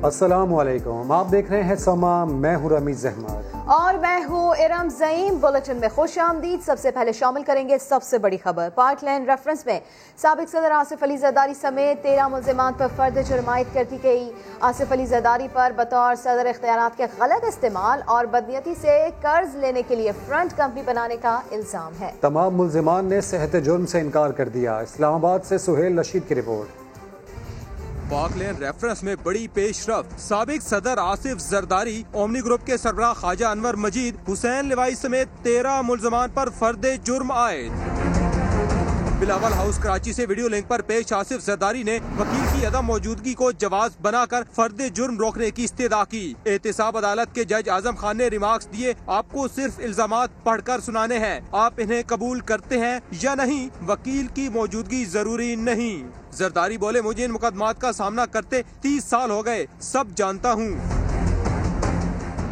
अस्सलामुअलैकुम, आप देख रहे हैं समा। मैं हूं रमीज अहमद और मैं हूं इरम ज़ईम। बुलेटिन में खुश आमदीद। सबसे पहले शामिल करेंगे सबसे बड़ी खबर। पार्कलैंड रेफरेंस में साबिक सदर आसिफ अली जरदारी समेत 13 मुल्जिमान पर फर्द जुर्म आयद कर दी गई। आसिफ अली जरदारी पर बतौर सदर इख्तियारात के गलत इस्तेमाल और बदनीयती से कर्ज लेने के लिए फ्रंट कंपनी बनाने का इल्जाम है। तमाम मुल्जिमान ने सेहत जुर्म से इनकार कर दिया। इस्लामाबाद से सुहेल रशीद की रिपोर्ट। पार्कलैंड रेफरेंस में बड़ी पेशरफ्त। साबिक सदर आसिफ जरदारी, ओमनी ग्रुप के सरबराह ख्वाजा अनवर मजीद, हुसैन लिवाई समेत 13 मुल्जिमान पर फर्द जुर्म आयद। बिलावल हाउस कराची से वीडियो लिंक पर पेश आसिफ जरदारी ने वकील की अदम मौजूदगी को जवाज बनाकर फर्द जुर्म रोकने की इस्तेदा की। एहतसाब अदालत के जज आजम खान ने रिमार्क्स दिए, आपको सिर्फ इल्जामात पढ़कर सुनाने हैं, आप इन्हें कबूल करते हैं या नहीं, वकील की मौजूदगी जरूरी नहीं। जरदारी बोले, मुझे इन मुकदमात का सामना करते 30 साल हो गए, सब जानता हूँ।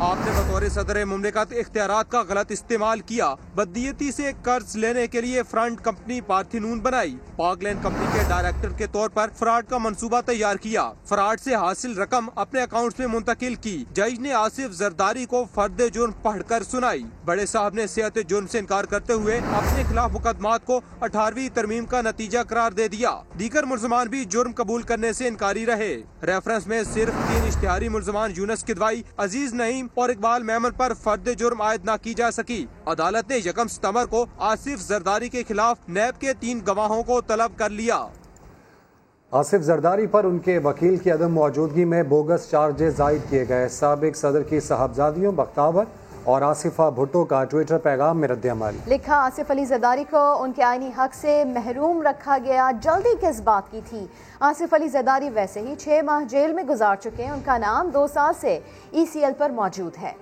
आपने बतौर सदर मुमलिकत इख्तियारात का गलत इस्तेमाल किया, बदनीयती से कर्ज लेने के लिए फ्रंट कंपनी पार्थीनून बनाई, पार्कलैंड कंपनी के डायरेक्टर के तौर पर फ्रॉड का मंसूबा तैयार किया, फ्रॉड से हासिल रकम अपने अकाउंट में मुंतकिल की। जज ने आसिफ जरदारी को फर्द जुर्म पढ़कर सुनाई। बड़े साहब ने सेहत जुर्म से इनकार करते हुए अपने खिलाफ मुकदमात को 18वीं तरमीम का नतीजा करार दे दिया। दीगर मुल्जिमान भी जुर्म कबूल करने से इनकारी रहे। रेफरेंस में सिर्फ 3 इश्तिहारी मुल्जिमान यूनुस किदवाई, अजीज नईम और इकबाल मेमन पर फर्द जुर्म आयद न की जा सकी। अदालत ने 1 सितंबर को आसिफ जरदारी के खिलाफ नैब के 3 गवाहों को तलब कर लिया। आसिफ जरदारी पर उनके वकील की अदम मौजूदगी में बोगस चार्जेस आयद किए गए। साबिक सदर की साहबजादियों बख्तावर और आसिफा भुट्टो का ट्विटर पैगाम में रद्द-ए-अमल। लिखा, आसिफ अली जरदारी को उनके आईनी हक से महरूम रखा गया, जल्दी किस बात की थी। आसिफ अली जरदारी वैसे ही 6 माह जेल में गुजार चुके हैं। उनका नाम 2 साल से ECL पर मौजूद है।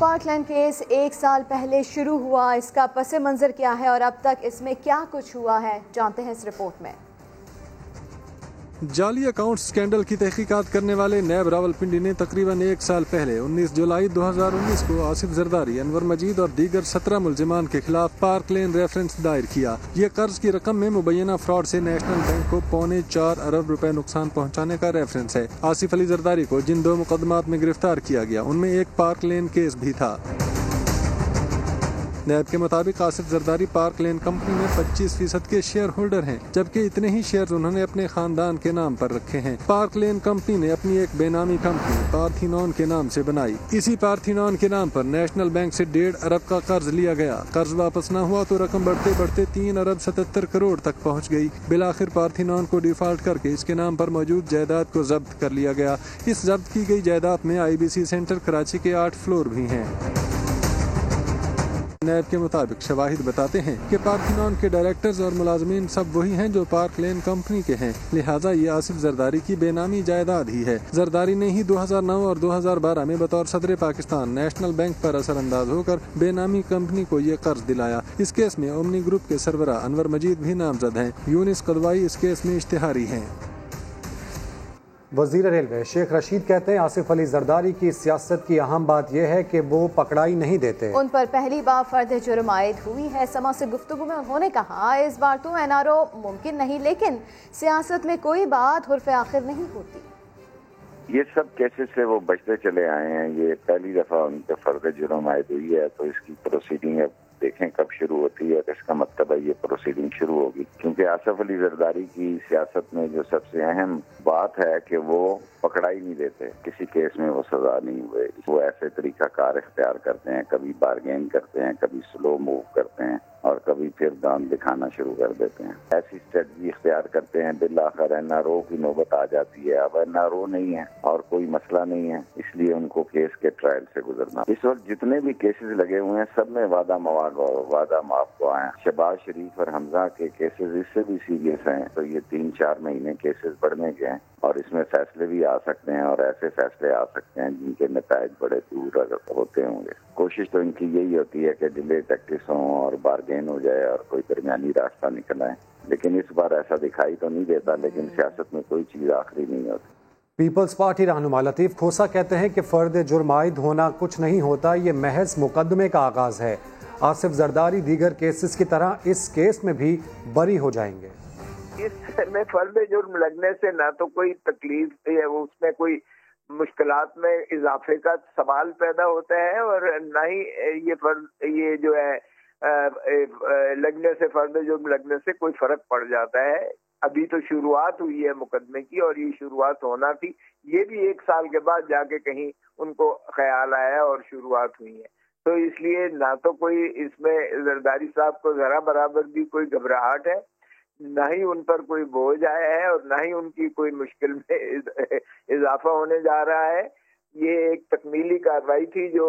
पार्कलैंड केस 1 साल पहले शुरू हुआ। इसका पस मंजर क्या है और अब तक इसमें क्या कुछ हुआ है, जानते हैं इस रिपोर्ट में। जाली अकाउंट स्कैंडल की तहकीकात करने वाले नैब रावलपिंडी ने तकरीबन 1 साल पहले 19 जुलाई 2019 को आसिफ जरदारी, अनवर मजीद और दीगर 17 मुल्जिमान के खिलाफ पार्कलैंड रेफरेंस दायर किया। ये कर्ज की रकम में मुबैना फ्रॉड से नेशनल बैंक को 4.25 अरब रुपए नुकसान पहुँचाने का रेफरेंस है। आसिफ अली जरदारी को जिन 2 मुकदमात में गिरफ्तार किया गया, उनमें एक पार्कलैंड केस भी था। नैब के मुताबिक आसिफ जरदारी पार्कलैंड कंपनी में 25% के शेयर होल्डर हैं, जबकि इतने ही शेयर उन्होंने अपने खानदान के नाम पर रखे हैं। पार्कलैंड कंपनी ने अपनी एक बेनामी कंपनी पार्थीनॉन के नाम से बनाई। इसी पार्थीनॉन के नाम पर नेशनल बैंक से 1.5 अरब का कर्ज लिया गया। कर्ज वापस न हुआ तो रकम बढ़ते बढ़ते 3 अरब 77 करोड़ तक पहुँच गई। बिलाखिर पार्थीनॉन को डिफॉल्ट करके इसके नाम पर मौजूद जायदाद को जब्त कर लिया गया। इस जब्त की गई जायदाद में IBC सेंटर कराची के 8 फ्लोर भी हैं। नैब के मुताबिक शवाहिद बताते हैं कि पार्थीनॉन के डायरेक्टर्स और मुलाजमीन सब वही हैं जो पार्कलैंड कंपनी के हैं, लिहाजा ये आसिफ जरदारी की बेनामी जायदाद ही है। जरदारी ने ही 2009 और 2012 में बतौर सदर पाकिस्तान नेशनल बैंक पर असरअंदाज होकर बेनामी कंपनी को ये कर्ज दिलाया। इस केस में ओमनी ग्रुप के सरबराह अनवर मजीद भी नामजद हैं। यूनुस किदवाई इस केस में इश्तिहारी हैं। वजीर रेलवे शेख रशीद कहते हैं, आसिफ अली जरदारी की सियासत की अहम बात यह है कि वो पकड़ाई नहीं देते। उन पर पहली बार फर्द जुर्म आयद हुई है। समा से गुफ्तगू में उन्होंने कहा, इस बार तो NRO मुमकिन नहीं, लेकिन सियासत में कोई बात हुर्फ आखिर नहीं होती। ये सब केसेस से वो बचते चले आए हैं। ये पहली दफा उन पर फर्द जुर्म आयद हुई है, तो इसकी प्रोसीडिंग अब देखें कब शुरू होती है। इसका मतलब है ये प्रोसीडिंग शुरू होगी, क्योंकि आसिफ अली जरदारी की सियासत में जो सबसे अहम बात है कि वो पकड़ाई नहीं देते। किसी केस में वो सजा नहीं हुए। वो ऐसे तरीका कार इख्तियार करते हैं, कभी बार्गेन करते हैं, कभी स्लो मूव करते हैं और कभी फिर दांत दिखाना शुरू कर देते हैं। ऐसी स्ट्रेटजी इख्तियार करते हैं, बिलाखिर NRO की नौबत आ जाती है। अब NRO नहीं है और कोई मसला नहीं है, इसलिए उनको केस के ट्रायल से गुजरना। इस वक्त जितने भी केसेस लगे हुए हैं, सब में वादा माफ को आए। शहबाज शरीफ और हमजा के केसेस इससे भी सीरियस हैं, तो ये 3-4 महीने केसेस बढ़ने के हैं और इसमें फैसले भी आ सकते हैं और ऐसे फैसले आ सकते हैं जिनके नतायज बड़े दूर होते होंगे। कोशिश तो इनकी यही होती है कि डिले टैक्टिस हो और बार्गेन हो जाए और कोई दरमियानी रास्ता निकल आए, लेकिन इस बार ऐसा दिखाई तो नहीं देता। लेकिन सियासत में कोई चीज़ आखिरी नहीं होती। पीपल्स पार्टी रहनुमा लतीफ़ खोसा कहते हैं कि फर्द जुर्म आयद होना कुछ नहीं होता, ये महज मुकदमे का आगाज है। आसिफ जरदारी दीगर केसेस की तरह इस केस में भी बरी हो जाएंगे। इसमें फर्द जुर्म लगने से ना तो कोई तकलीफ है, उसमें कोई मुश्किलात में इजाफे का सवाल पैदा होता है, और ना ही ये जो है लगने से, फर्द जुर्म लगने से कोई फर्क पड़ जाता है। अभी तो शुरुआत हुई है मुकदमे की, और ये शुरुआत होना थी, ये भी 1 साल के बाद जाके कहीं उनको ख्याल आया और शुरुआत हुई है। तो इसलिए ना तो कोई इसमें जरदारी साहब को जरा बराबर भी कोई घबराहट है, ना ही उन पर कोई बोझ आया है, और ना ही उनकी कोई मुश्किल में इजाफा होने जा रहा है। ये एक तकमीली कार्रवाई थी जो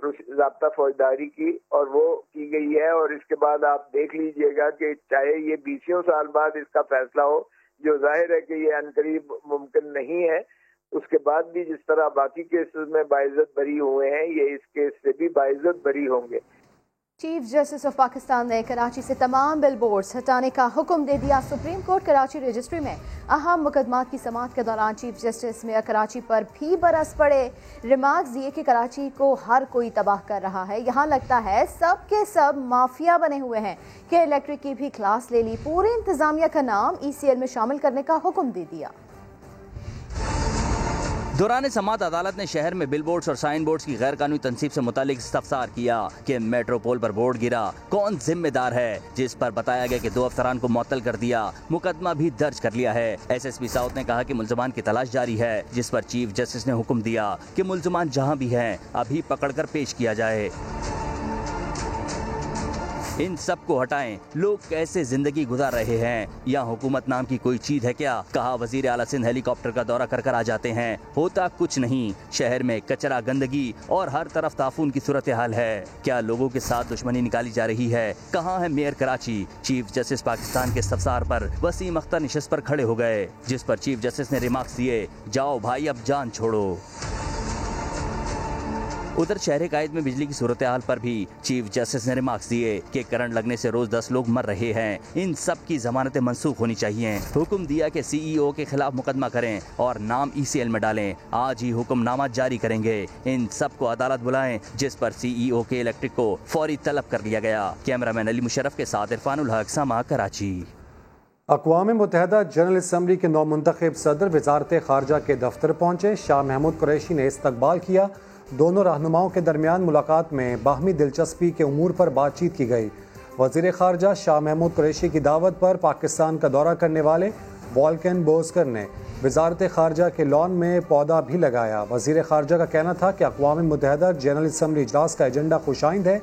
ज़ाब्ता फौजदारी की, और वो की गई है। और इसके बाद आप देख लीजिएगा कि चाहे ये 20 साल बाद इसका फैसला हो, जो जाहिर है कि ये अनकरीब मुमकिन नहीं है, उसके बाद भी जिस तरह बाकी केसेस में बाइज्जत बरी हुए हैं, ये इस केस से भी बाइज्जत बरी होंगे। चीफ जस्टिस ऑफ पाकिस्तान ने कराची से तमाम बिलबोर्ड्स हटाने का हुक्म दे दिया। सुप्रीम कोर्ट कराची रजिस्ट्री में अहम मुकदमात की समाअत के दौरान चीफ जस्टिस में कराची पर भी बरस पड़े। रिमार्क्स दिए कि कराची को हर कोई तबाह कर रहा है, यहाँ लगता है सब के सब माफिया बने हुए हैं कि इलेक्ट्रिक की भी क्लास ले ली। पूरी इंतजामिया का नाम ECL में शामिल करने का हुक्म दे दिया। दौरान समाअत अदालत ने शहर में बिलबोर्ड्स और साइन बोर्ड्स की गैर कानूनी तनसीब से मुतालिक इस्तफसार किया कि मेट्रोपोल पर बोर्ड गिरा, कौन जिम्मेदार है, जिस पर बताया गया कि 2 अफसरान को मुअत्तल कर दिया। मुकदमा भी दर्ज कर लिया है। SSP साउथ ने कहा कि मुल्जमान की तलाश जारी है, जिस पर चीफ जस्टिस ने हुक्म दिया कि मुल्जमान जहां भी हैं अभी पकड़कर पेश किया जाए। इन सब को हटाएं, लोग कैसे जिंदगी गुजार रहे हैं, यहाँ हुकूमत नाम की कोई चीज है क्या? कहा वजीर आला सिंध हेलीकॉप्टर का दौरा कर आ जाते हैं, होता कुछ नहीं। शहर में कचरा, गंदगी और हर तरफ ताफून की सूरत हाल है। क्या लोगों के साथ दुश्मनी निकाली जा रही है? कहाँ है mayor Karachi? Chief justice Pakistan के इस्तफसार पर वसीम अख्तर नशिस्त पर खड़े हो गए, जिस पर चीफ जस्टिस ने रिमार्क्स दिए, जाओ भाई अब जान छोड़ो। उधर शहर कायद में बिजली की सूरत हाल पर भी चीफ जस्टिस ने रिमार्क्स दिए कि करंट लगने से रोज 10 लोग मर रहे हैं, इन सब की जमानतें मंसूख होनी चाहिए। हुक्म दिया कि CEO के खिलाफ मुकदमा करें और नाम ECL में डालें। आज ही हुक्मनामा जारी करेंगे। इन सब को अदालत बुलाएं, जिस पर CEO के इलेक्ट्रिक को फौरी तलब कर लिया गया। कैमरामैन अली मुशर्रफ के साथ इरफानुल हक, समा, कराची। अक़वाम मुत्तहिदा जनरल असम्बली के नौमुंतखब सदर वज़ारत ख़ारजा के दफ्तर पहुँचे। शाह महमूद कुरैशी ने इस्तकबाल किया। दोनों रहनुमाओं के दरमियान मुलाकात में बाहमी दिलचस्पी के उमूर पर बातचीत की गई। वज़ीर ख़ारजा शाह महमूद कुरैशी की दावत पर पाकिस्तान का दौरा करने वाले वॉल्कन बोस्कर ने वज़ारत ख़ारजा के लॉन में पौधा भी लगाया। वज़ीर ख़ारजा का कहना था कि अक़वाम मुत्तहिदा जनरल असम्बली इजलास का एजेंडा खुशाइंद है।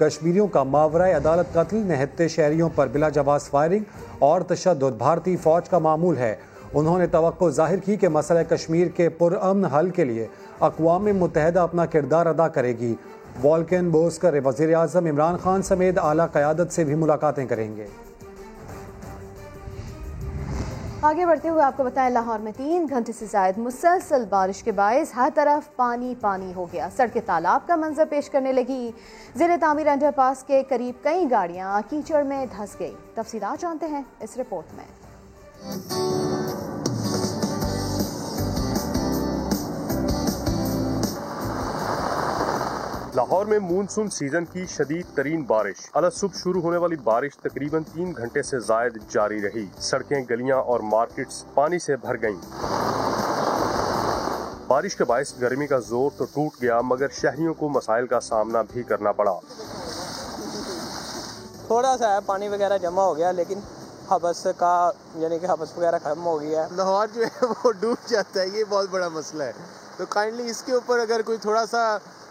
कश्मीरियों का मावराए अदालत कत्ल, निहत्ते शहरियों पर बिला जवाज़ फायरिंग और तशद्दुद भारतीय फ़ौज का मामूल है। उन्होंने तवक्को ज़ाहिर की कि मसला कश्मीर के पुरअमन हल के लिए अक़वाम मुत्तहिदा अपना किरदार अदा करेगी। वॉल्कन बोस्कर वज़ीर आज़म इमरान खान समेत आला क़यादत से भी मुलाकातें करेंगे। आगे बढ़ते हुए आपको बताएं, लाहौर में 3 घंटे से ज़ायद मुसलसल बारिश के बायस हर तरफ पानी पानी हो गया। सड़कें तालाब का मंजर पेश करने लगी। ज़ेरे तामीर अंडरपास के करीब कई गाड़ियां कीचड़ में धंस गई। तफसीलात जानते हैं इस रिपोर्ट में। लाहौर में मानसून सीजन की शदीद तरीन बारिश। अलसुबह शुरू होने वाली बारिश तकरीबन 3 घंटे से जायद जारी रही। सड़कें, गलियां और मार्केट्स पानी से भर गईं। बारिश के बायस गर्मी का जोर तो टूट गया, मगर शहरियों को मसाइल का सामना भी करना पड़ा। थोड़ा सा है, पानी वगैरह जमा हो गया, लेकिन हबस का यानी कि हबस वगैरह खत्म हो गया है। लाहौर जो है वो डूब जाता है, ये बहुत बड़ा मसला है। तो काइंडली इसके ऊपर अगर कोई थोड़ा सा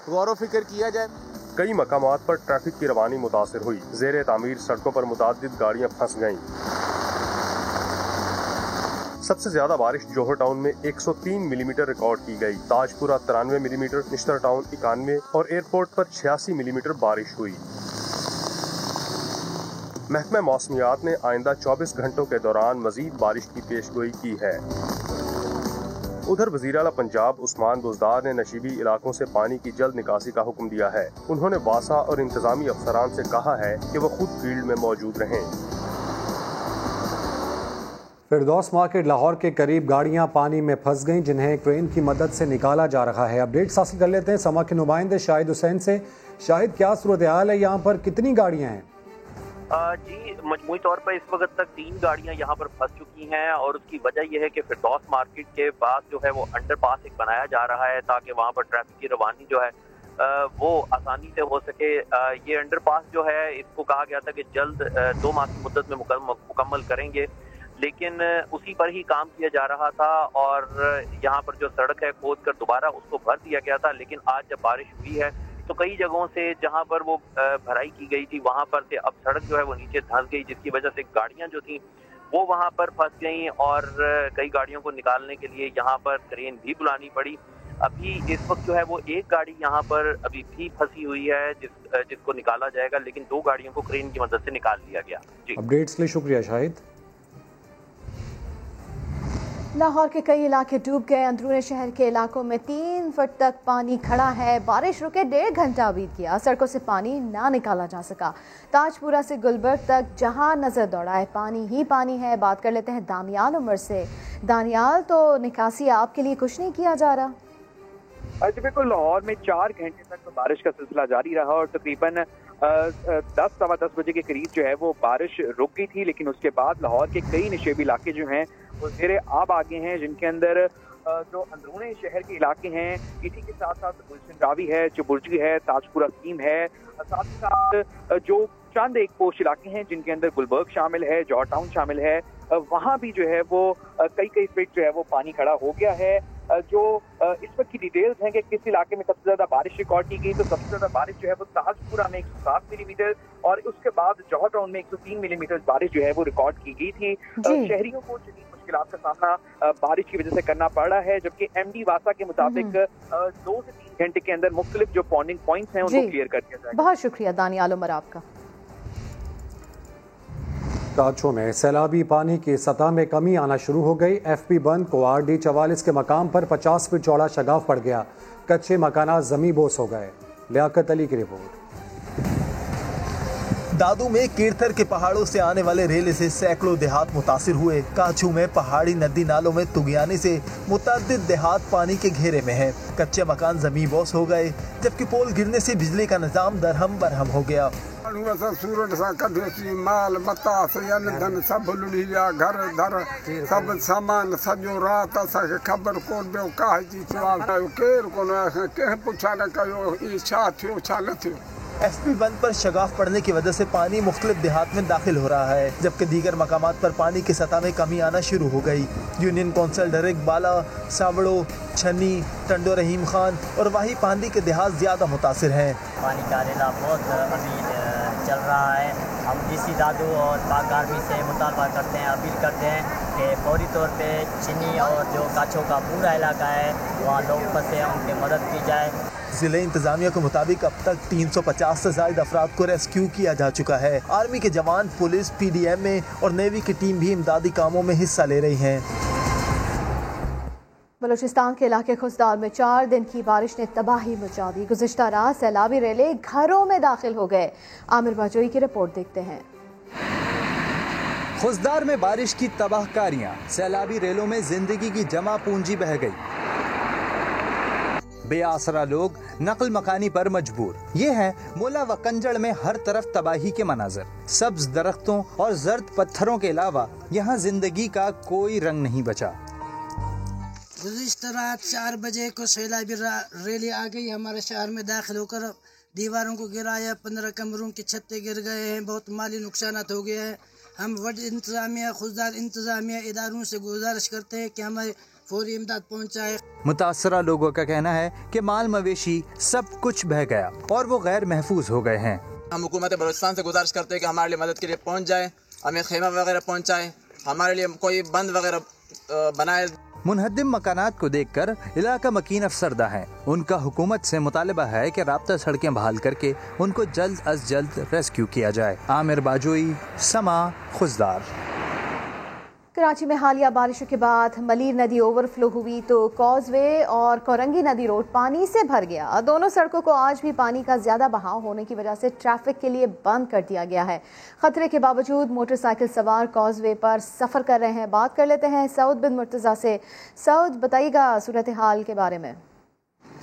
गौर व फिक्र किया जाए। कई मकामात पर ट्रैफिक की रवानी मुतासिर हुई। ज़ेरे तामीर सड़कों पर मुतादिद गाड़ियां फंस गईं। सबसे ज्यादा बारिश जोहर टाउन में 103 मिलीमीटर रिकॉर्ड की गई। ताजपुरा 93 मिलीमीटर, निश्तर टाउन 91 और एयरपोर्ट पर 86 मिलीमीटर बारिश हुई। महकमा मौसमियात ने आइंदा 24 घंटों के दौरान मजीद बारिश की पेशगोई की है। उधर वज़ीर आला पंजाब उस्मान बुज़दार ने नशीबी इलाकों से पानी की जल्द निकासी का हुक्म दिया है। उन्होंने वासा और इंतजामी अफसरान से कहा है कि वो खुद फील्ड में मौजूद रहें। फिरदौस मार्केट लाहौर के करीब गाड़ियां पानी में फंस गईं, जिन्हें क्रेन की मदद से निकाला जा रहा है। अपडेट्स हासिल कर लेते हैं समा के नुमाइंदे शाहिद हुसैन से। शाहिद, क्या सूरत हाल है यहाँ पर, कितनी गाड़ियाँ हैं? जी, मजमूई तौर पर इस वक्त तक 3 गाड़ियां यहाँ पर फंस चुकी हैं और उसकी वजह यह है कि फिरदौस मार्केट के पास जो है वो अंडरपास एक बनाया जा रहा है ताकि वहाँ पर ट्रैफिक की रवानी जो है वो आसानी से हो सके। ये अंडरपास जो है इसको कहा गया था कि जल्द 2 माह की मुद्दत में मुकम्मल करेंगे, लेकिन उसी पर ही काम किया जा रहा था और यहाँ पर जो सड़क है खोद कर दोबारा उसको भर दिया गया था। लेकिन आज जब बारिश हुई है तो कई जगहों से जहां पर वो भराई की गई थी वहां पर से अब सड़क जो है वो नीचे धंस गई, जिसकी वजह से गाड़ियां जो थी वो वहां पर फंस गई और कई गाड़ियों को निकालने के लिए यहां पर क्रेन भी बुलानी पड़ी। अभी इस वक्त जो है वो एक गाड़ी यहाँ पर अभी भी फंसी हुई है जिसको निकाला जाएगा, लेकिन 2 गाड़ियों को क्रेन की मदद से निकाल लिया गया। जी, अपडेट्स के लिए शुक्रिया शाहिद। लाहौर के कई इलाके डूब गए। अंदरूनी शहर के इलाकों में 3 फुट तक पानी खड़ा है। बारिश रुके 1.5 घंटा बीत गया, सड़कों से पानी ना निकाला जा सका। ताजपुरा से गुलबर्ग तक जहां नजर दौड़ाए पानी ही पानी है। बात कर लेते हैं दानियाल उमर से। दानियाल, तो निकासी आपके लिए कुछ नहीं किया जा रहा? जी बिल्कुल, लाहौर में 4 घंटे तक तो बारिश का सिलसिला जारी रहा और तकरीबन 10-10:15 बजे के करीब जो है वो बारिश रुक गई थी, लेकिन उसके बाद लाहौर के कई निशेबी इलाके जो हैं वो ज़ेरे आब आ गए हैं, जिनके अंदर जो अंदरूनी शहर के इलाके हैं, ईटी के साथ साथ गुलशन रावी है, चुबुर्जी है, ताजपुरा स्कीम है, साथ ही साथ जो चंद एक पोस्ट इलाके हैं जिनके अंदर गुलबर्ग शामिल है, जौहर टाउन शामिल है, वहाँ भी जो है वो कई फीट जो है वो पानी खड़ा हो गया है। जो इस वक्त की डिटेल्स हैं कि किस इलाके में सबसे ज्यादा बारिश रिकॉर्ड की गई, तो सबसे ज्यादा बारिश जो है वो ताजपुरा में 107 मिलीमीटर और उसके बाद जौहर टाउन में 103 मिलीमीटर बारिश जो है वो रिकॉर्ड की गई थी। शहरियों को शदीद मुश्किलात का सामना बारिश की वजह से करना पड़ रहा है, जबकि MD वासा के मुताबिक 2 से 3 घंटे के अंदर मुख्तलिफ जो पॉइंटिंग पॉइंट्स हैं उनको क्लियर कर दिया जाएगा। बहुत शुक्रिया दानियाल उमर आपका। काचों में सैलाबी पानी की सतह में कमी आना शुरू हो गई। FP बंद को RD 44 के मकाम पर 50 फीट चौड़ा शगाफ पड़ गया। कच्चे मकानात जमी बोस हो गए। लियाकत अली की रिपोर्ट। दादू में कीर्थर के पहाड़ों से आने वाले रेले से सैकड़ों देहात मुतासिर हुए। काचू में पहाड़ी नदी नालों में तुगियाने से मुतअद्दिद देहात पानी के घेरे में हैं। कच्चे मकान जमी बोस हो गए, जबकि पोल गिरने से बिजली का निजाम दरहम बरहम हो गया। सूरत सा कढी माल मता धन सब लुढ़िया घर धर सब सामान सॼो रात असांखे ख़बर कोन पियो काहे जी केरु कोन कंहिं पुछा न कयो ई छा थियो छा न थियो। FP बंद पर शगाफ पड़ने की वजह से पानी मुख्तलिफ देहात में दाखिल हो रहा है, जबकि दीगर मकामात पर पानी की सतह में कमी आना शुरू हो गई। यूनियन कौंसिल डरेक बाला, सावड़ो, छन्नी, टंडो रहीम खान और वाही पांडी के देहात ज्यादा मुतासिर हैं। पानी का रेला बहुत अभी चल रहा है। हम DC दादू और पाक आर्मी से मुतालबा करते हैं, अपील करते हैं कि फौरी तौर पे चीनी और जो काछों का पूरा इलाका है वहाँ लोग फंसे हैं, उनकी मदद की जाए। जिले इंतजामिया के मुताबिक अब तक 350 से ज्यादा अफराद को रेस्क्यू किया जा चुका है। आर्मी के जवान, पुलिस, PDMA और नेवी की टीम भी इमदादी कामों में हिस्सा ले रही हैं। बलूचिस्तान के इलाके खुसदार में 4 दिन की बारिश ने तबाही मचा दी। गुज़िश्ता रात सैलाबी रेले घरों में दाखिल हो गए। आमिर बाजोई की रिपोर्ट देखते हैं। खुसदार में बारिश की तबाहकारियां, सैलाबी रेलों में जिंदगी की जमा पूंजी बह गई। बेआसरा लोग नकल मकानी पर मजबूर। ये है मोला व कंजड़ में हर तरफ तबाही के मनाजर। सब्ज दरख्तों और जर्द पत्थरों के अलावा यहाँ जिंदगी का कोई रंग नहीं बचा। गुज़िश्ता रात 4 बजे को सैलाबी रैली आ गई, हमारे शहर में दाखिल होकर दीवारों को गिराया। 15 कमरों के छत्ते गिर गए हैं, बहुत माली नुकसान हो गया है। हम वड इंतजामिया, खुददार इंतजामिया इदारों से गुजारिश करते हैं कि हमें फौरी इमदाद पहुँचाए। मुतासरा लोगों का कहना है कि माल मवेशी सब कुछ बह गया और वो गैर महफूज हो गए हैं। हम हुकूमत बलूचिस्तान से गुजारिश करते हैं कि हमारे लिए मदद के लिए पहुँच जाए, हमें खेमा वगैरह पहुँचाए, हमारे लिए कोई बंद वगैरह बनाए। मुनहद्दिम मकानात को देखकर इलाका मकीन अफसरदा है। उनका हुकूमत से मुतालबा है कि राब्ता सड़कें बहाल करके उनको जल्द अज जल्द रेस्क्यू किया जाए। आमिर बाजोई, समा, खुसदार। कराची में हालिया बारिशों के बाद मलीर नदी ओवरफ्लो हुई तो कॉजवे और कोरंगी नदी रोड पानी से भर गया। दोनों सड़कों को आज भी पानी का ज्यादा बहाव होने की वजह से ट्रैफिक के लिए बंद कर दिया गया है। खतरे के बावजूद मोटरसाइकिल सवार कॉजवे पर सफर कर रहे हैं। बात कर लेते हैं सऊद बिन मुर्तजा से। सऊद, बताइएगा सूरत हाल के बारे में।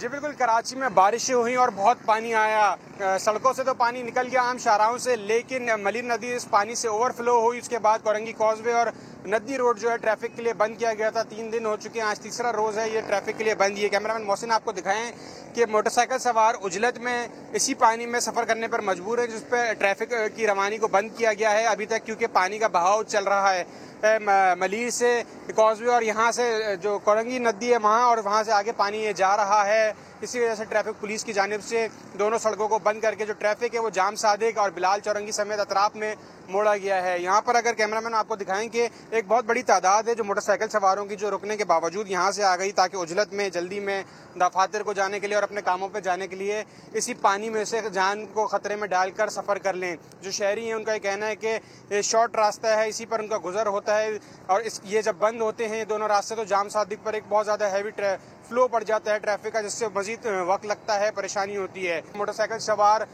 जी बिल्कुल, कराची में बारिशें हुई और बहुत पानी आया। सड़कों से तो पानी निकल गया आम शाहराहों से, लेकिन मलिर नदी इस पानी से ओवरफ्लो हुई। उसके बाद कोरंगी कॉजवे और नदी रोड जो है ट्रैफिक के लिए बंद किया गया था। 3 दिन हो चुके हैं, आज तीसरा रोज़ है ये ट्रैफिक के लिए बंद। ये कैमरामैन मोहसिन आपको दिखाएं कि मोटरसाइकिल सवार उजलत में इसी पानी में सफ़र करने पर मजबूर है, जिस पर ट्रैफिक की रवानी को बंद किया गया है अभी तक, क्योंकि पानी का बहाव चल रहा है मलिर से कॉजवे और यहाँ से जो कोरंगी नदी है वहाँ, और वहाँ से आगे पानी ये जा रहा है। इसी वजह से ट्रैफिक पुलिस की जानिब से दोनों सड़कों को बंद करके जो ट्रैफिक है वो जाम सादिक और बिलाल चौरंगी समेत अतराफ में मोड़ा गया है। यहाँ पर अगर कैमरामैन आपको दिखाएं कि एक बहुत बड़ी तादाद है जो मोटरसाइकिल सवारों की, जो रुकने के बावजूद यहाँ से आ गई, ताकि उजलत में जल्दी में दफातर को जाने के लिए और अपने कामों पे जाने के लिए इसी पानी में से जान को खतरे में डालकर सफ़र कर लें। जो शहरी हैं उनका ये कहना है कि ये शॉर्ट रास्ता है, इसी पर उनका गुजर होता है, और ये जब बंद होते हैं ये दोनों रास्ते तो जाम सादिक पर एक बहुत ज़्यादा हैवी फ्लो पड़ जाता है ट्रैफिक का, जिससे मजीद वक्त लगता है, परेशानी होती है। मोटरसाइकिल सवार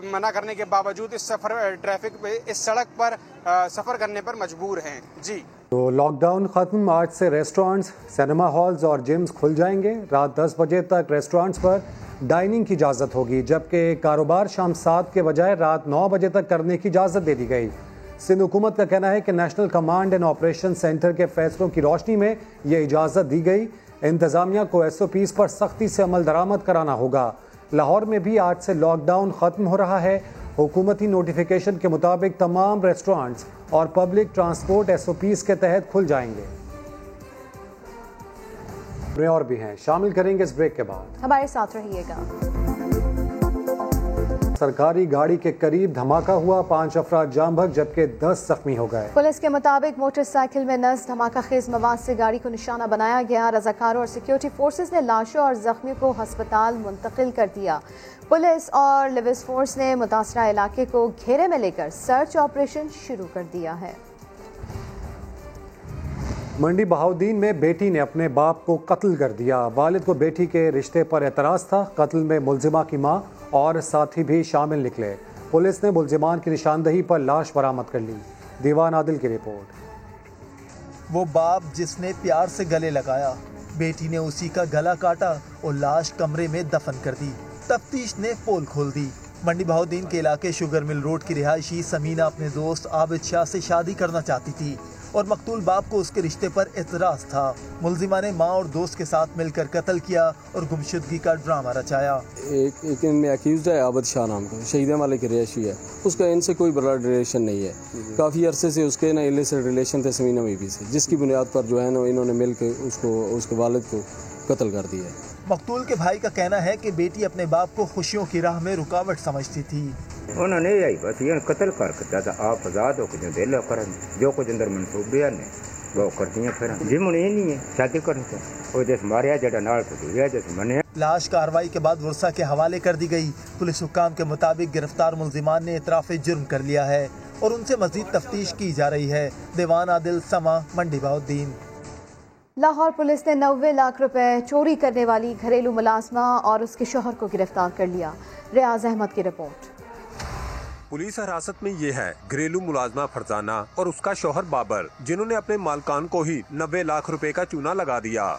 मना करने के बावजूद इस ट्रैफिक पे, इस सड़क पर सफ़र करने पर मजबूर हैं। जी तो लॉकडाउन ख़त्म, आज से रेस्टोरेंट्स, सिनेमा हॉल्स और जिम्स खुल जाएंगे। रात 10 बजे तक रेस्टोरेंट्स पर डाइनिंग की इजाज़त होगी, जबकि कारोबार शाम 7 के बजाय रात 9 बजे तक करने की इजाज़त दे दी गई। सिंध हुकूमत का कहना है कि national command and operation centre के फैसलों की रोशनी में ये इजाज़त दी गई। इंतज़ामिया को SOPs पर सख्ती से अमल दरामद कराना होगा। लाहौर में भी आज से लॉकडाउन ख़त्म हो रहा है। हुकूमती नोटिफिकेशन के मुताबिक तमाम रेस्टोरेंट्स और पब्लिक ट्रांसपोर्ट SOPs के तहत खुल जाएंगे। और भी हैं, शामिल करेंगे इस ब्रेक के बाद। हमारे साथ रहिएगा। सरकारी गाड़ी के करीब धमाका हुआ, 5 अफराद जाम बहक जबकि 10 जख्मी हो गए। पुलिस के मुताबिक मोटरसाइकिल में नस्ब धमाका खेज मवाद से गाड़ी को निशाना बनाया गया। रजाकारों और सिक्योरिटी फोर्सेस ने लाशों और जख्मियों को अस्पताल मुंतकिल कर दिया। पुलिस और लिविस फोर्स ने मुतासरा इलाके को घेरे में लेकर सर्च ऑपरेशन शुरू कर दिया है। मंडी बहाउद्दीन में बेटी ने अपने बाप को कत्ल कर दिया। वालिद को बेटी के रिश्ते पर एतराज़ था। कत्ल में मुलजिमा की मां और साथी भी शामिल निकले। पुलिस ने मुलजिमान की निशानदही पर लाश बरामद कर ली। दीवान आदिल की रिपोर्ट। वो बाप जिसने प्यार से गले लगाया, बेटी ने उसी का गला काटा और लाश कमरे में दफन कर दी। तफ्तीश ने पोल खोल दी। मंडी बहाउद्दीन के इलाके शुगर मिल रोड की रिहायशी समीना अपने दोस्त आबिद शाह से शादी करना चाहती थी और मकतूल बाप को उसके रिश्ते पर एतराज था। मुलजिमा ने माँ और दोस्त के साथ मिलकर कत्ल किया और गुमशुदगी का ड्रामा रचाया। एक इनमें अक्यूज़ है आबिद शाह नाम का, शहीद वाले की रिहायशी है। उसका इनसे कोई ब्लड रिलेशन नहीं है। काफ़ी अरसे से उसके ना इलिसिट रिलेशन थे समीना बीबी से, जिसकी बुनियाद पर जो है ना इन्होंने मिल के उसके वालिद को कत्ल कर दिया। मकतूल के भाई का कहना है कि बेटी अपने बाप को खुशियों की राह में रुकावट समझती थी। उन्होंने यही बस ये कत्ल कर आप आजाद हो जो दिल कर जो कुछ अंदर मनसूबे ने वो करती हैं, फिर जी मुझे नहीं है शादी करने से वो जैसे मारिया जड़ा नाल जैसे मने। लाश कार्रवाई के बाद वर्षा के हवाले कर दी गई। पुलिस हुक्काम के मुताबिक गिरफ्तार मुलजिमान ने इतराफ़ जुर्म कर लिया है और उनसे मजीद तफ्तीश की जा रही है। दीवान आदिल, समा, मंडी बहाउद्दीन। लाहौर पुलिस ने 90 लाख रुपए चोरी करने वाली घरेलू मुलाजमा और उसके शोहर को गिरफ्तार कर लिया। रियाज अहमद की रिपोर्ट। पुलिस हिरासत में ये है घरेलू मुलाजमा फरजाना और उसका शोहर बाबर, जिन्होंने अपने मालकान को ही 90 लाख रुपए का चूना लगा दिया।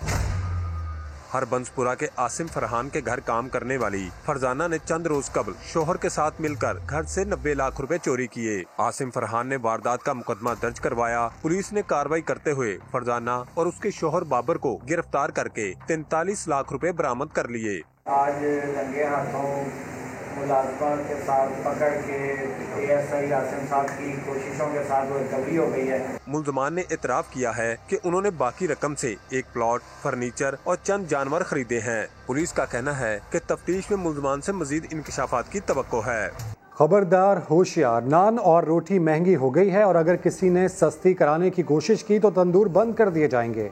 हरबंसपुरा के आसिम फरहान के घर काम करने वाली फरजाना ने चंद रोज कबल शोहर के साथ मिलकर घर से 90 लाख रुपए चोरी किए। आसिम फरहान ने वारदात का मुकदमा दर्ज करवाया। पुलिस ने कार्रवाई करते हुए फरजाना और उसके शोहर बाबर को गिरफ्तार करके 43 लाख रुपए बरामद कर लिए। आज रंगे हाथों मुलाजमा के साथ पकड़ के ASI आसिम साहब की कोशिशों के साथ वो रिकवरी हो गई है। मुलजमान ने इतराफ किया है कि उन्होंने बाकी रकम से एक प्लॉट, फर्नीचर और चंद जानवर खरीदे हैं। पुलिस का कहना है कि तफ्तीश में मुलजमान से मजीद इंकशाफात की तवक्को है। खबरदार, होशियार, नान और रोटी महंगी हो गई है और अगर किसी ने सस्ती कराने की कोशिश की तो तंदूर बंद कर दिए जाएंगे।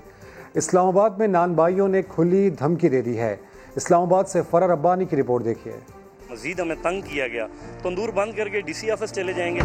इस्लामाबाद में नान भाइयों ने खुली धमकी दे दी है। इस्लामाबाद से फरार रब्बानी की रिपोर्ट देखिए। मजीद हमें तंग किया गया, तंदूर बंद करके DC ऑफिस चले जाएंगे।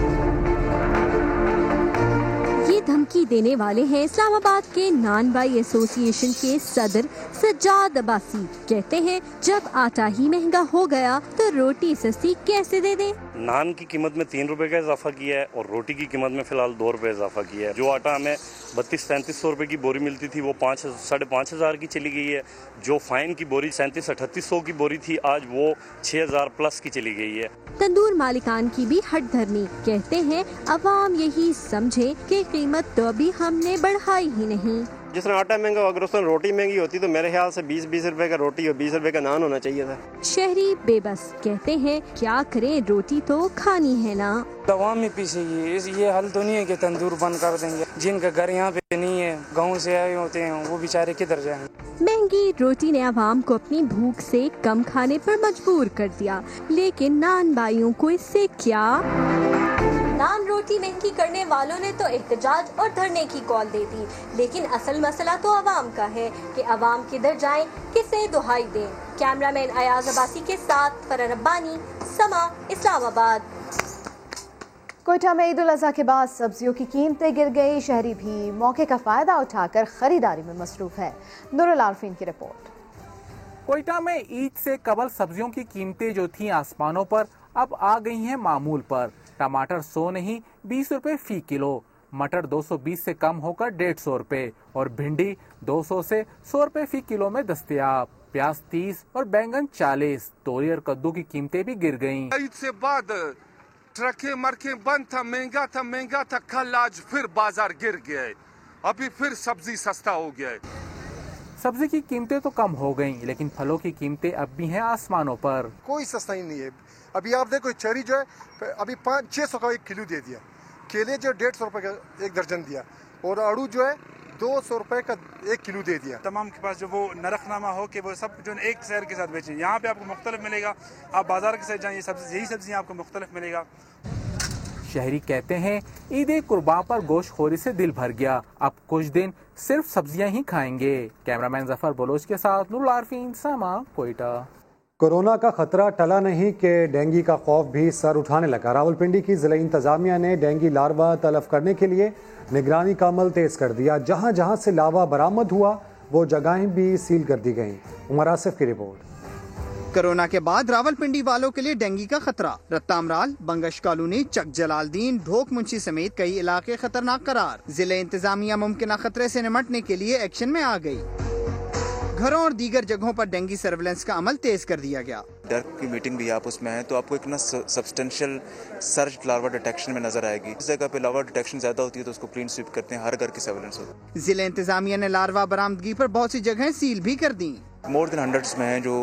ये धमकी देने वाले हैं इस्लामाबाद के नान बाई एसोसिएशन के सदर सज्जाद अब्बासी। कहते हैं जब आटा ही महंगा हो गया तो रोटी सस्ती कैसे दे दें। नान की कीमत में 3 रुपए का इजाफा किया है और रोटी की कीमत में फिलहाल 2 रुपए इजाफा किया है। जो आटा हमें 32-33 रुपए की बोरी मिलती थी वो 5,500 की चली गई है। जो फाइन की बोरी 37-38 की बोरी थी आज वो 6,000 प्लस की चली गई है। तंदूर मालिकान की भी हट धरनी। कहते हैं अवाम यही समझे कि कीमत तो अभी हमने बढ़ाई ही नहीं। जिस तरह आटा महंगा अगर उस तरह रोटी महंगी होती तो मेरे ख्याल से 20 रुपए का रोटी और 20 रुपए का नान होना चाहिए था। शहरी बेबस कहते हैं क्या करें, रोटी तो खानी है ना। अवाम ही पीछेगी, ये हल तो नहीं है कि तंदूर बंद कर देंगे। जिनका घर यहाँ पे नहीं है, गाँव से आए होते हैं, वो बेचारे किधर जाएंगे। महंगी रोटी ने आवाम को अपनी भूख से कम खाने पर मजबूर कर दिया, लेकिन नान बाइयों को इससे क्या। नान रोटी महंगी करने वालों ने तो एहतजाज और धरने की कॉल दे दी, लेकिन असल मसला तो आवाम का है कि आवाम किधर जाएं, किसे दुहाई दें। कैमरामैन अयाज अब्बासी के साथ फरह रब्बानी, समा, इस्लामाबाद। कोयटा में ईद उल अज़हा के बाद सब्जियों की कीमतें गिर गई। शहरी भी मौके का फायदा उठाकर खरीदारी में मसरूफ है। नूरुल आरफीन की रिपोर्ट। कोयटा में ईद से कबल सब्जियों की कीमतें जो थी आसमानों पर अब आ गई हैं मामूल पर। टमाटर 100 नहीं 20 रुपए फी किलो, मटर 220 से कम होकर 150 रुपए और भिंडी 200 से 100 रुपए फी किलो में दस्तयाब। प्याज 30 और बैंगन 40। तोरी और कद्दू की कीमतें भी गिर गयी। ईद से बाद ट्रकें मरकें बंद था, महंगा था। कल आज फिर बाजार गिर गया है, अभी फिर सब्जी सस्ता हो गया है। सब्जी की कीमतें तो कम हो गयी, लेकिन फलों की कीमतें अब भी हैं आसमानों पर। कोई सस्ता ही नहीं है। अभी आप देखो चेरी जो है अभी 500-600 का 1 किलो दे दिया, केले जो 150 रुपए का 1 दर्जन दिया और आड़ू जो है 200 रुपए का 1 किलो दे दिया। तमाम के पास जो वो नरखनामा हो कि वो सब जो एक शहर के साथ बेचें, यहाँ पे आपको मुख्तलिफ मिलेगा। आप बाजार के साथ जाएं, यही सब्जियाँ आपको मुख्तलिफ मिलेगा। शहरी कहते हैं ईद कुर्बान पर गोश्तखोरी से दिल भर गया, अब कुछ दिन सिर्फ सब्जियां ही खाएंगे। कैमरामैन जफर बलोच के साथ नूरुल आरफीन, समा, कोयटा। कोरोना का खतरा टला नहीं कि डेंगू का खौफ भी सर उठाने लगा। रावलपिंडी की जिला इंतजामिया ने डेंगू लार्वा तलफ करने के लिए निगरानी का अमल तेज कर दिया। जहां जहां से लावा बरामद हुआ वो जगहें भी सील कर दी गईं। उमर आसिफ की रिपोर्ट। कोरोना के बाद रावलपिंडी वालों के लिए डेंगू का खतरा। रत्तामराल, बंगश कॉलोनी, चक जलालदीन, ढोक मुंशी समेत कई इलाके खतरनाक करार। जिले इंतजामिया मुमकिन खतरे से निमटने के लिए एक्शन में आ गई। घरों और दीगर जगहों पर डेंगू सर्विलेंस का अमल तेज कर दिया गया। डर की मीटिंग भी आप उसमें हैं तो आपको एक ना सब्सटेंशियल सर्च लार्वा डिटेक्शन में नजर आएगी। इस जगह पे लार्वा डिटेक्शन ज्यादा होती है तो उसको क्लीन स्वीप करते हैं, हर घर की सर्विलेंस होती है। जिला इंतजामिया ने लार्वा बरामदगी पर बहुत सी जगहें सील भी कर दी। मोर देन 100 में हैं जो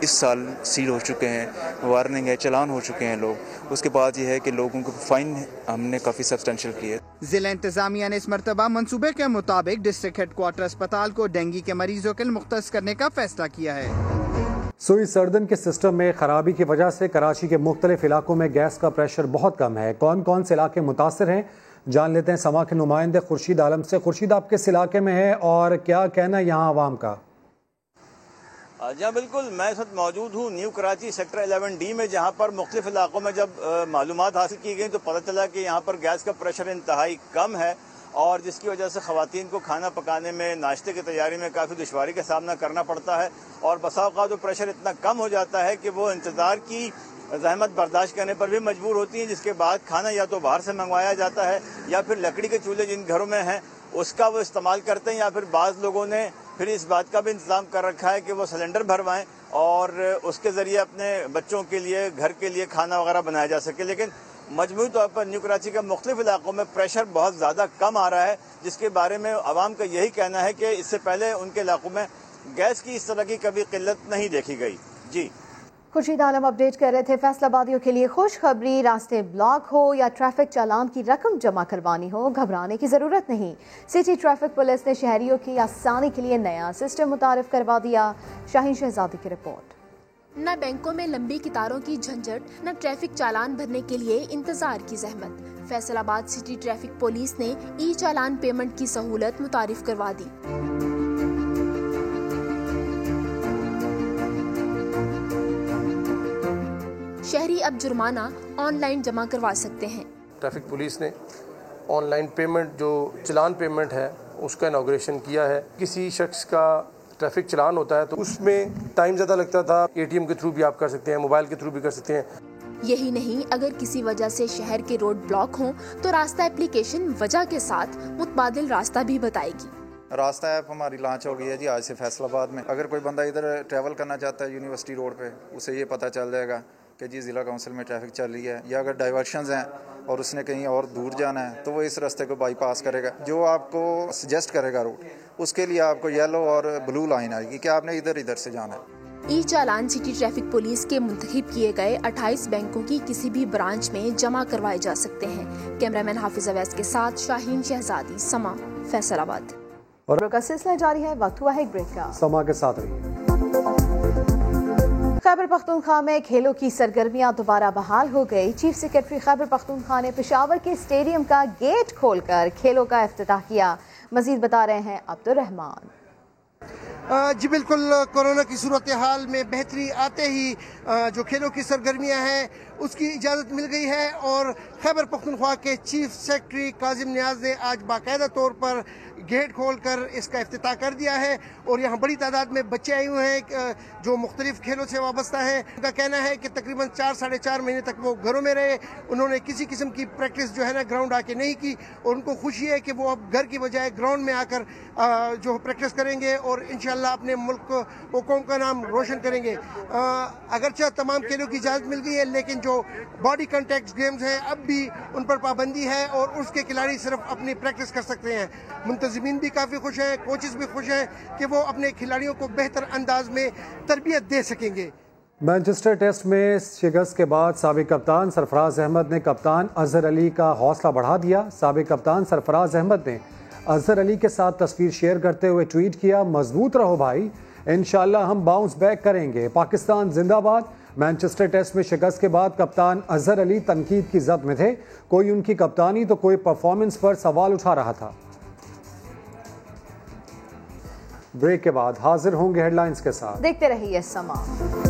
इस साल सील हो चुके हैं, वार्निंग है, चालान हो चुके हैं लोग। उसके बाद ये है कि लोगों को फाइन हमने काफी सब्सटेंशियल किए। जिला इंतजामिया ने इस मरतबा मंसूबे के मुताबिक डिस्ट्रिक्ट हेडक्वार्टर अस्पताल को डेंगू के मरीजों के लिए मुख्तस करने का फैसला किया है। सुई सर्दन के सिस्टम में खराबी की वजह से कराची के मुख्तलिफ इलाकों में गैस का प्रेशर बहुत कम है। कौन कौन से इलाके मुतासर हैं, जान लेते हैं समा के नुमाइंदे खुर्शीद आलम से। खुर्शीद, आप किस इलाके में है और क्या कहना है यहाँ आवाम का? जी बिल्कुल, मैं इस वक्त मौजूद हूँ न्यू कराची सेक्टर 11D में, जहाँ पर मुख्तलिफ इलाकों में जब मालूमात हासिल की गई तो पता चला कि यहाँ पर गैस का प्रेशर इंतहाई कम है और जिसकी वजह से ख़वातीन को खाना पकाने में, नाश्ते की तैयारी में काफ़ी दुश्वारी का सामना करना पड़ता है और बसा औक़ात तो प्रेशर इतना कम हो जाता है कि वो इंतज़ार की ज़हमत बर्दाश्त करने पर भी मजबूर होती हैं, जिसके बाद खाना या तो बाहर से मंगवाया जाता है या फिर लकड़ी के चूल्हे जिन घरों में हैं उसका वो इस्तेमाल करते हैं, या फिर बाज़ लोगों ने फिर इस बात का भी इंतजाम कर रखा है कि वो सिलेंडर भरवाएं और उसके ज़रिए अपने बच्चों के लिए, घर के लिए खाना वगैरह बनाया जा सके। लेकिन मजमूई तौर पर न्यू कराची के मुख्तलिफ इलाकों में प्रेशर बहुत ज़्यादा कम आ रहा है, जिसके बारे में आवाम का यही कहना है कि इससे पहले उनके इलाकों में गैस की इस तरह की कभी किल्लत नहीं देखी गई। जी, खुर्शीद आलम अपडेट कर रहे थे। फैसलाबादियों के लिए खुशखबरी, रास्ते ब्लॉक हो या ट्रैफिक चालान की रकम जमा करवानी हो, घबराने की जरूरत नहीं। सिटी ट्रैफिक पुलिस ने शहरियों की आसानी के लिए नया सिस्टम मुतारिफ करवा दिया। शाहीन शहजादी की रिपोर्ट। न बैंकों में लंबी कतारों की झंझट, न ट्रैफिक चालान भरने के लिए इंतजार की जहमत। फैसलाबाद सिटी ट्रैफिक पुलिस ने ई चालान पेमेंट की सहूलत मुतारिफ करवा दी। शहरी अब जुर्माना ऑनलाइन जमा करवा सकते हैं। ट्रैफिक पुलिस ने ऑनलाइन पेमेंट जो चलान पेमेंट है उसका इनॉग्रेशन किया है। किसी शख्स का ट्रैफिक चलान होता है तो उसमें टाइम ज़्यादा लगता था, ATM के थ्रू भी आप कर सकते हैं, मोबाइल के थ्रू भी कर सकते हैं। यही नहीं, अगर किसी वजह से शहर के रोड ब्लॉक हों तो रास्ता एप्लीकेशन वजह के साथ मुतबादिल रास्ता भी बताएगी। रास्ता ऐप हमारी लॉन्च हो गई है जी आज से फैसलाबाद में। अगर कोई बंदा इधर ट्रैवल करना चाहता है यूनिवर्सिटी रोड पे, उसे ये पता चल जाएगा कि जी ज़िला काउंसिल में ट्रैफिक चल रही है, या अगर डाइवर्शंस हैं और उसने कहीं और दूर जाना है तो वो इस रास्ते को बाईपास करेगा। जो आपको सजेस्ट करेगा रूट, उसके लिए आपको येलो और ब्लू लाइन आएगी कि आपने इधर से जाना है। ई चालान सिटी ट्रैफिक पुलिस के मुंतखब किए गए 28 बैंकों की किसी भी ब्रांच में जमा करवाए जा सकते हैं। कैमरामैन हाफिज अवैस के साथ शाहीन शहजादी, समा, फैसलाबाद। और का सिलसिला जारी है, वक्त हुआ है एक ब्रेक का। समा के साथ रहिए। खैबर पख्तूनख्वा में खेलों की सरगर्मियां दोबारा बहाल हो गई। चीफ सेक्रेटरी खैबर पख्तूनख्वा ने पेशावर के स्टेडियम का गेट खोलकर खेलों का इफ्तिताह किया। मजीद बता रहे हैं अब्दुल रहमान। जी बिल्कुल, कोरोना की सूरत हाल में बेहतरी आते ही जो खेलों की सरगर्मियां हैं उसकी इजाज़त मिल गई है और खैबर पख्तूनख्वा के चीफ सेक्रेटरी काजिम नियाज ने आज बाकायदा तौर पर गेट खोलकर इसका इफ्तिताह कर दिया है। और यहाँ बड़ी तादाद में बच्चे आए हुए हैं जो मुख्तलिफ खेलों से वाबस्ता हैं। उनका कहना है कि तकरीबन 4 साढ़े 4 महीने तक वो घरों में रहे, उन्होंने किसी किस्म की प्रैक्टिस जो है ना ग्राउंड आके नहीं की, और उनको खुशी है कि वो अब घर की बजाय ग्राउंड में आकर जो प्रैक्टिस करेंगे और इंशाल्लाह अपने मुल्क व कौम का नाम रोशन करेंगे। अगरचे तमाम खेलों की इजाज़त मिल गई है, लेकिन जो बॉडी कॉन्टैक्ट गेम्स हैं अब भी उन पर पाबंदी है और उसके खिलाड़ी सिर्फ अपनी प्रैक्टिस कर सकते हैं। मुंतज़मीन भी काफ़ी खुश हैं, कोचेस भी खुश हैं कि वो अपने खिलाड़ियों को बेहतर अंदाज में तरबियत दे सकेंगे। मैनचेस्टर टेस्ट में शिकस्त के बाद साबिक कप्तान सरफराज अहमद ने कप्तान अजहर अली का हौसला बढ़ा दिया। साबिक कप्तान सरफराज अहमद ने अजहर अली के साथ तस्वीर शेयर करते हुए ट्वीट किया, मजबूत रहो भाई, इंशाल्लाह हम बाउंस बैक करेंगे, पाकिस्तान जिंदाबाद। मैनचेस्टर टेस्ट में शिकस्त के बाद कप्तान अजहर अली तनकीद की जद में थे। कोई उनकी कप्तानी तो कोई परफॉर्मेंस पर सवाल उठा रहा था। ब्रेक के बाद हाजिर होंगे हेडलाइंस के साथ, देखते रहिए समा।